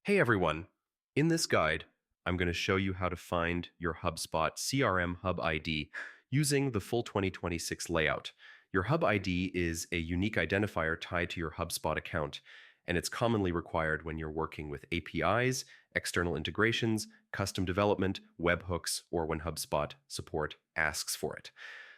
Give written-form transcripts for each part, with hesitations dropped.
Hey everyone! In this guide, I'm going to show you how to find your HubSpot CRM Hub ID using the full 2026 layout. Your Hub ID is a unique identifier tied to your HubSpot account, and it's commonly required when you're working with APIs, external integrations, custom development, webhooks, or when HubSpot support asks for it.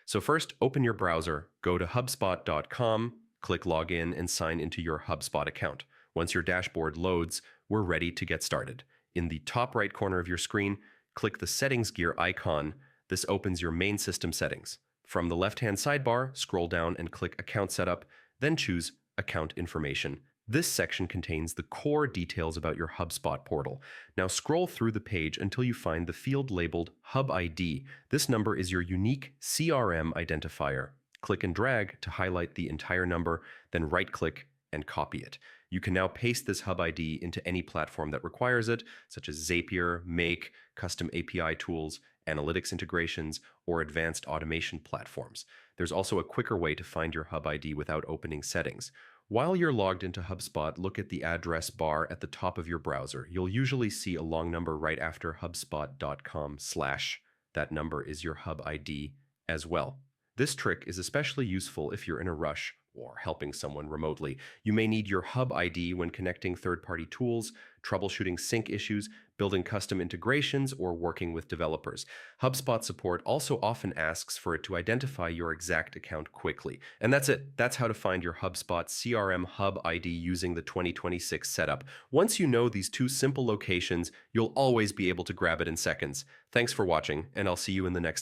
So first, open your browser, go to HubSpot.com, click Login, and sign into your HubSpot account. Once your dashboard loads, we're ready to get started. In the top right corner of your screen, click the Settings gear icon. This opens your main system settings. From the left-hand sidebar, scroll down and click Account Setup, then choose Account Information. This section contains the core details about your HubSpot portal. Now scroll through the page until you find the field labeled Hub ID. This number is your unique CRM identifier. Click and drag to highlight the entire number, then right-click and copy it. You can now paste this Hub ID into any platform that requires it, such as Zapier, Make, custom API tools, analytics integrations, or advanced automation platforms. There's also a quicker way to find your Hub ID without opening settings. While you're logged into HubSpot, look at the address bar at the top of your browser. You'll usually see a long number right after hubspot.com/. That number is your Hub ID as well. This trick is especially useful if you're in a rush or helping someone remotely. You may need your Hub ID when connecting third-party tools, troubleshooting sync issues, building custom integrations, or working with developers. HubSpot support also often asks for it to identify your exact account quickly. And that's it. That's how to find your HubSpot CRM Hub ID using the 2026 setup. Once you know these two simple locations, you'll always be able to grab it in seconds. Thanks for watching, and I'll see you in the next